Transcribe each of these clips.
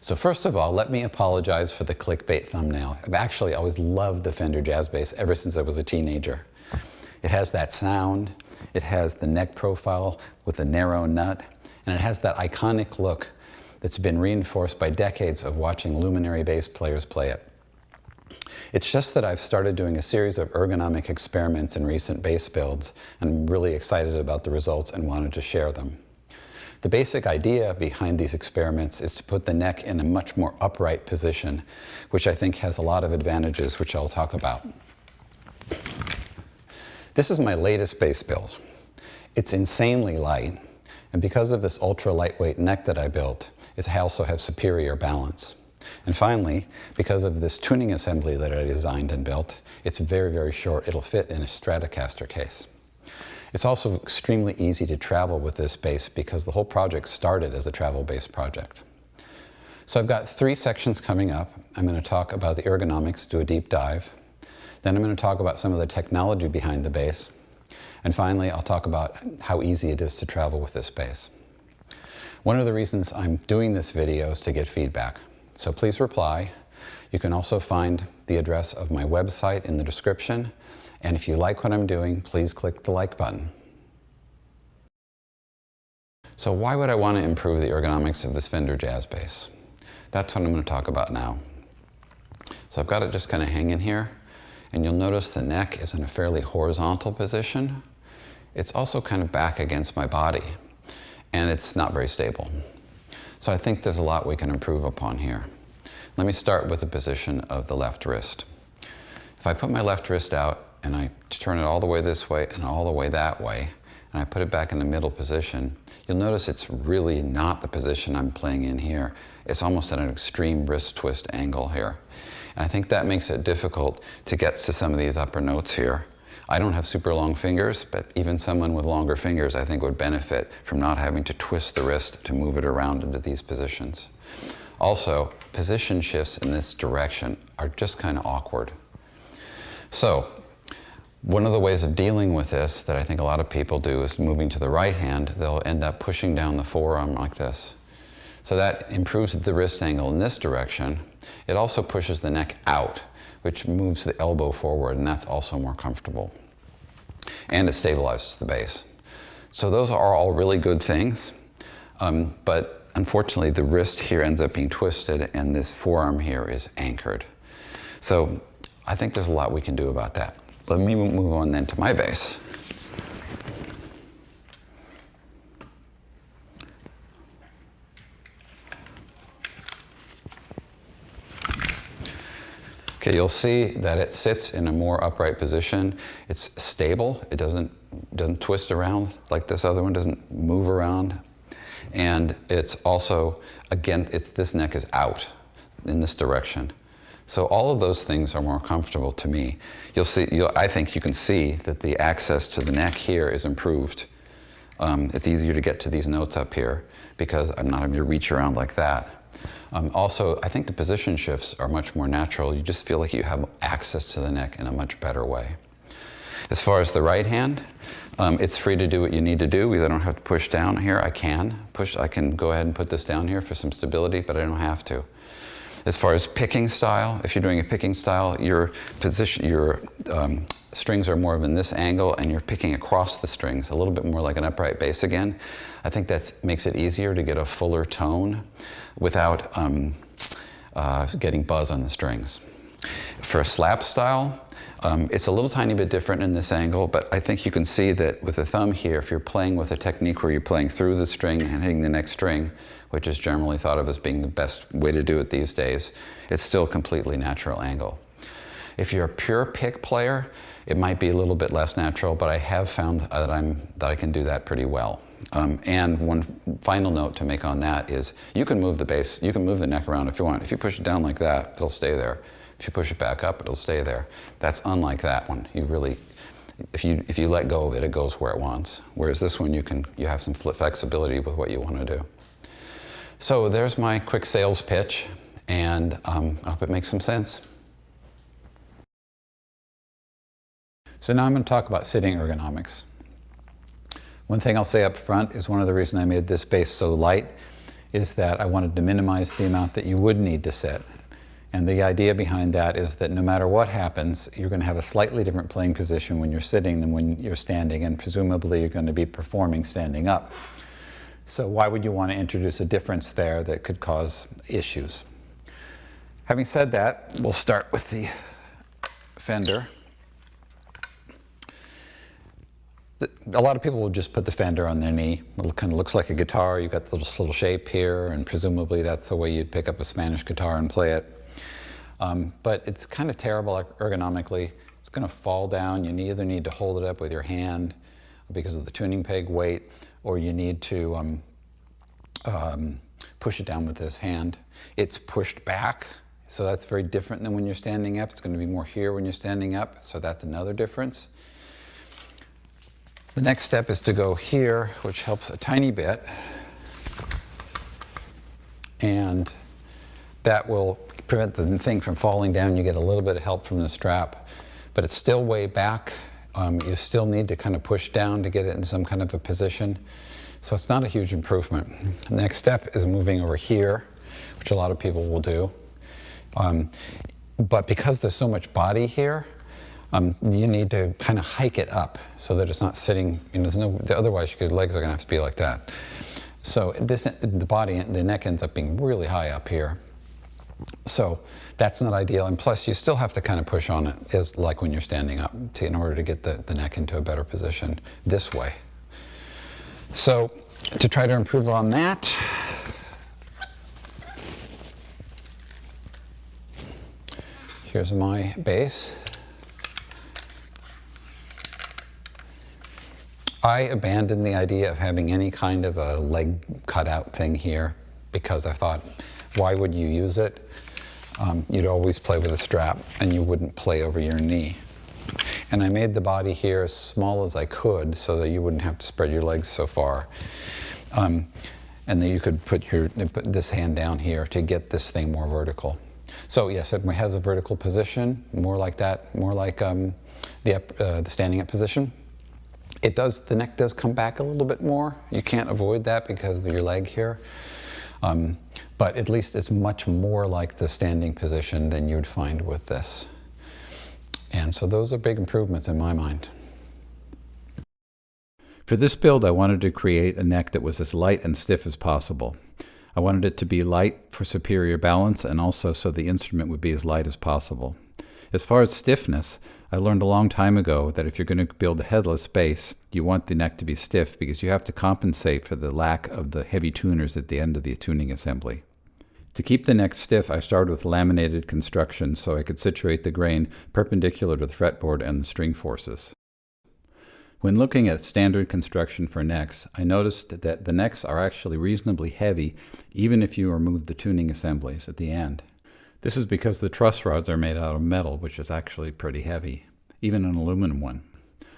So first of all, let me apologize for the clickbait thumbnail. I've actually always loved the Fender Jazz Bass ever since I was a teenager. It has that sound, it has the neck profile with the narrow nut, and it has that iconic look that's been reinforced by decades of watching luminary bass players play it. It's just that I've started doing a series of ergonomic experiments in recent bass builds, and I'm really excited about the results and wanted to share them. The basic idea behind these experiments is to put the neck in a much more upright position, which I think has a lot of advantages, which I'll talk about. This is my latest bass build. It's insanely light, and because of this ultra lightweight neck that I built, it also has superior balance. And finally, because of this tuning assembly that I designed and built, it's very, very short. It'll fit in a Stratocaster case. It's also extremely easy to travel with this bass because the whole project started as a travel bass project. So I've got 3 sections coming up. I'm going to talk about the ergonomics, do a deep dive. Then I'm going to talk about some of the technology behind the bass. And finally, I'll talk about how easy it is to travel with this bass. One of the reasons I'm doing this video is to get feedback. So please reply. You can also find the address of my website in the description. And if you like what I'm doing, please click the like button. So why would I want to improve the ergonomics of this Fender Jazz Bass? That's what I'm going to talk about now. So I've got it just kind of hanging here, and you'll notice the neck is in a fairly horizontal position. It's also kind of back against my body, and it's not very stable. So I think there's a lot we can improve upon here. Let me start with the position of the left wrist. If I put my left wrist out and I turn it all the way this way and all the way that way, and I put it back in the middle position, you'll notice it's really not the position I'm playing in here. It's almost at an extreme wrist twist angle here. And I think that makes it difficult to get to some of these upper notes here. I don't have super long fingers, but even someone with longer fingers I think would benefit from not having to twist the wrist to move it around into these positions. Also, position shifts in this direction are just kind of awkward. So, one of the ways of dealing with this that I think a lot of people do is moving to the right hand, they'll end up pushing down the forearm like this. So that improves the wrist angle in this direction. It also pushes the neck out, which moves the elbow forward, and that's also more comfortable. And it stabilizes the bass. So those are all really good things, but unfortunately the wrist here ends up being twisted and this forearm here is anchored. So I think there's a lot we can do about that. Let me move on then to my bass. Okay, you'll see that it sits in a more upright position. It's stable. It doesn't twist around like this other one, doesn't move around. And it's also, again, this neck is out in this direction. So all of those things are more comfortable to me. You'll see, I think you can see that the access to the neck here is improved. It's easier to get to these notes up here because I'm not having to reach around like that. Also, I think the position shifts are much more natural. You just feel like you have access to the neck in a much better way. As far as the right hand, it's free to do what you need to do. I don't have to push down here. I can go ahead and put this down here for some stability, but I don't have to. As far as picking style, if you're doing a picking style, your strings are more of in this angle and you're picking across the strings, a little bit more like an upright bass again. I think that makes it easier to get a fuller tone without getting buzz on the strings. For a slap style, it's a little tiny bit different in this angle, but I think you can see that with the thumb here, if you're playing with a technique where you're playing through the string and hitting the next string, which is generally thought of as being the best way to do it these days, it's still a completely natural angle. If you're a pure pick player, it might be a little bit less natural, but I have found that I can do that pretty well. And one final note to make on that is you can move the bass, you can move the neck around if you want. If you push it down like that, it'll stay there. If you push it back up, it'll stay there. That's unlike that one. You really, if you let go of it, it goes where it wants. Whereas this one, you have some flexibility with what you want to do. So there's my quick sales pitch, and I hope it makes some sense. So now I'm going to talk about sitting ergonomics. One thing I'll say up front is one of the reasons I made this bass so light is that I wanted to minimize the amount that you would need to sit. And the idea behind that is that no matter what happens, you're going to have a slightly different playing position when you're sitting than when you're standing, and presumably you're going to be performing standing up. So why would you want to introduce a difference there that could cause issues? Having said that, we'll start with the Fender. A lot of people will just put the Fender on their knee. It kind of looks like a guitar. You've got this little shape here, and presumably that's the way you'd pick up a Spanish guitar and play it. But it's kind of terrible ergonomically. It's going to fall down. You either need to hold it up with your hand because of the tuning peg weight, or you need to push it down with this hand. It's pushed back, so that's very different than when you're standing up. It's going to be more here when you're standing up, so that's another difference. The next step is to go here, which helps a tiny bit, and that will prevent the thing from falling down. You get a little bit of help from the strap, but it's still way back. You still need to kind of push down to get it in some kind of a position, so it's not a huge improvement. The next step is moving over here, which a lot of people will do, but because there's so much body here, you need to kind of hike it up so that it's not sitting, otherwise your legs are going to have to be like that. So the neck ends up being really high up here. So that's not ideal, and plus you still have to kind of push on it, is like when you're standing up, in order to get the neck into a better position this way. So to try to improve on that, here's my bass. I abandoned the idea of having any kind of a leg cutout thing here because I thought, why would you use it? You'd always play with a strap and you wouldn't play over your knee. And I made the body here as small as I could so that you wouldn't have to spread your legs so far. And then you could put this hand down here to get this thing more vertical. So yes, it has a vertical position, more like that, more like the standing up position. The neck does come back a little bit more. You can't avoid that because of your leg here. But at least it's much more like the standing position than you'd find with this. And so those are big improvements in my mind. For this build, I wanted to create a neck that was as light and stiff as possible. I wanted it to be light for superior balance and also so the instrument would be as light as possible. As far as stiffness, I learned a long time ago that if you're going to build a headless bass, you want the neck to be stiff because you have to compensate for the lack of the heavy tuners at the end of the tuning assembly. To keep the neck stiff, I started with laminated construction so I could situate the grain perpendicular to the fretboard and the string forces. When looking at standard construction for necks, I noticed that the necks are actually reasonably heavy even if you remove the tuning assemblies at the end. This is because the truss rods are made out of metal, which is actually pretty heavy, even an aluminum one.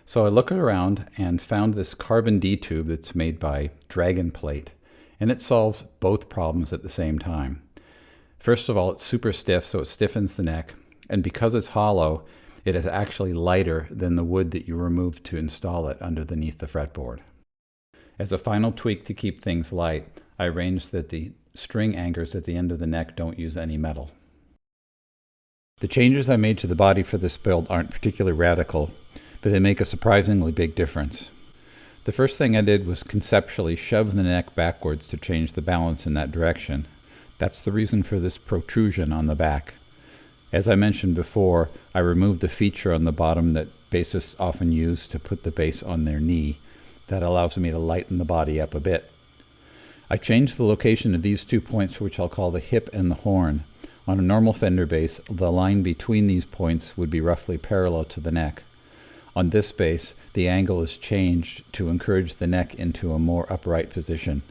So I looked around and found this carbon D-tube that's made by Dragon Plate, and it solves both problems at the same time. First of all, it's super stiff, so it stiffens the neck, and because it's hollow, it is actually lighter than the wood that you removed to install it underneath the fretboard. As a final tweak to keep things light, I arranged that the string anchors at the end of the neck don't use any metal. The changes I made to the body for this build aren't particularly radical, but they make a surprisingly big difference. The first thing I did was conceptually shove the neck backwards to change the balance in that direction. That's the reason for this protrusion on the back. As I mentioned before, I removed the feature on the bottom that bassists often use to put the bass on their knee. That allows me to lighten the body up a bit. I changed the location of these 2 points, which I'll call the hip and the horn. On a normal Fender bass, the line between these points would be roughly parallel to the neck. On this bass, the angle is changed to encourage the neck into a more upright position.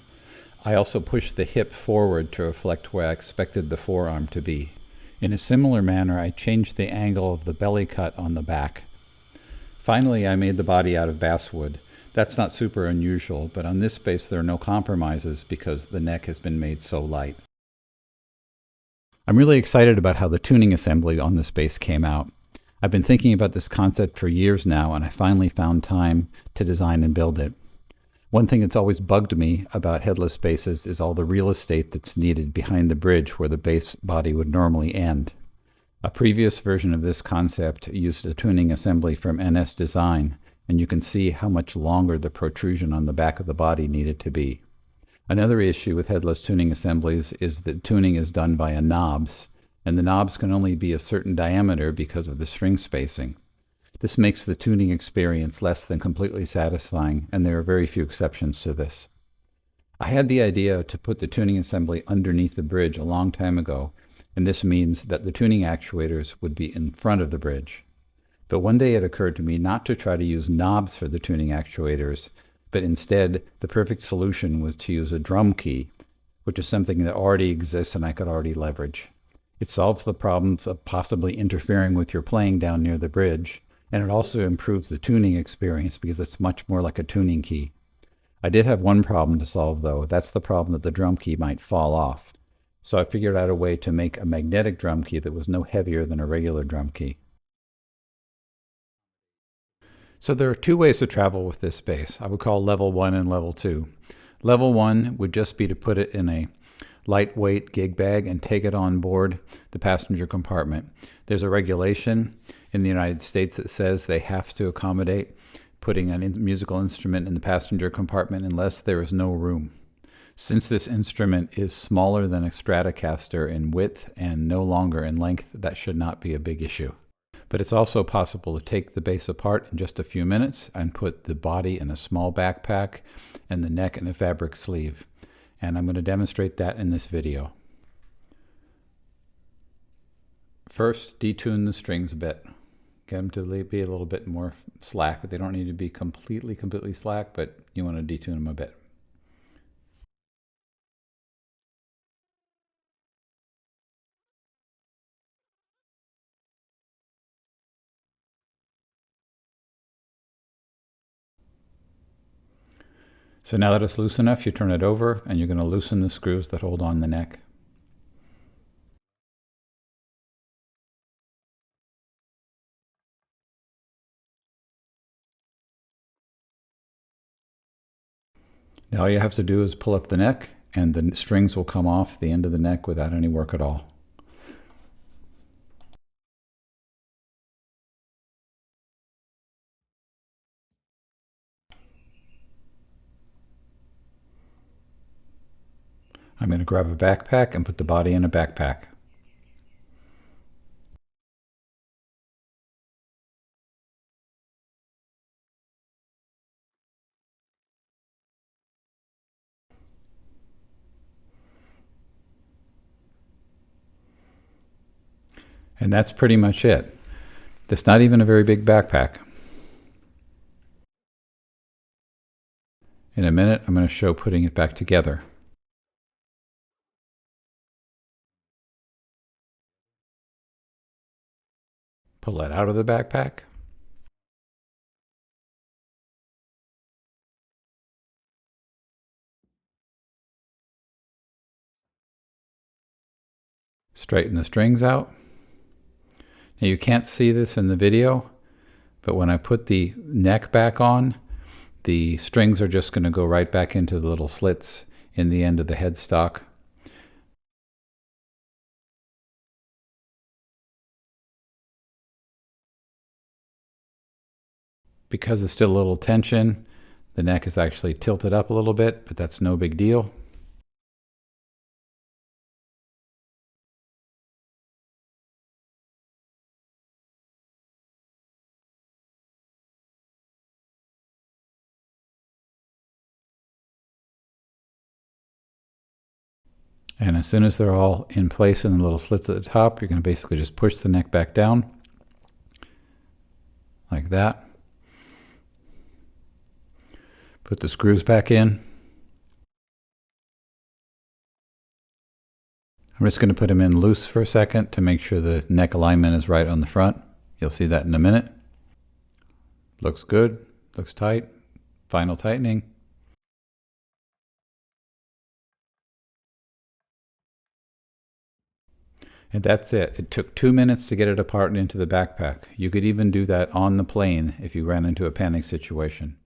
I also pushed the hip forward to reflect where I expected the forearm to be. In a similar manner, I changed the angle of the belly cut on the back. Finally, I made the body out of basswood. That's not super unusual, but on this bass there are no compromises because the neck has been made so light. I'm really excited about how the tuning assembly on this bass came out. I've been thinking about this concept for years now, and I finally found time to design and build it. One thing that's always bugged me about headless basses is all the real estate that's needed behind the bridge where the bass body would normally end. A previous version of this concept used a tuning assembly from NS Design, and you can see how much longer the protrusion on the back of the body needed to be. Another issue with headless tuning assemblies is that tuning is done via knobs, and the knobs can only be a certain diameter because of the string spacing. This makes the tuning experience less than completely satisfying, and there are very few exceptions to this. I had the idea to put the tuning assembly underneath the bridge a long time ago, and this means that the tuning actuators would be in front of the bridge. But one day it occurred to me not to try to use knobs for the tuning actuators, but instead the perfect solution was to use a drum key, which is something that already exists and I could already leverage. It solves the problems of possibly interfering with your playing down near the bridge, and it also improves the tuning experience because it's much more like a tuning key. I did have one problem to solve though. That's the problem that the drum key might fall off. So I figured out a way to make a magnetic drum key that was no heavier than a regular drum key. So there are two ways to travel with this bass. I would call level 1 and level 2. Level 1 would just be to put it in a lightweight gig bag and take it on board the passenger compartment. There's a regulation in the United States that says they have to accommodate putting a musical instrument in the passenger compartment unless there is no room. Since this instrument is smaller than a Stratocaster in width and no longer in length, that should not be a big issue. But it's also possible to take the bass apart in just a few minutes and put the body in a small backpack and the neck in a fabric sleeve. And I'm going to demonstrate that in this video. First, detune the strings a bit. Get them to be a little bit more slack. They don't need to be completely slack, but you want to detune them a bit. So now that it's loose enough, you turn it over and you're going to loosen the screws that hold on the neck. Now all you have to do is pull up the neck and the strings will come off the end of the neck without any work at all. I'm going to grab a backpack and put the body in a backpack. And that's pretty much it. That's not even a very big backpack. In a minute, I'm going to show putting it back together. Pull that out of the backpack. Straighten the strings out. Now you can't see this in the video, but when I put the neck back on, the strings are just going to go right back into the little slits in the end of the headstock. Because there's still a little tension, the neck is actually tilted up a little bit, but that's no big deal. And as soon as they're all in place in the little slits at the top, you're going to basically just push the neck back down like that. Put the screws back in. I'm just going to put them in loose for a second to make sure the neck alignment is right on the front. You'll see that in a minute. Looks good, looks tight. Final tightening. And that's it. It took 2 minutes to get it apart and into the backpack. You could even do that on the plane if you ran into a panic situation.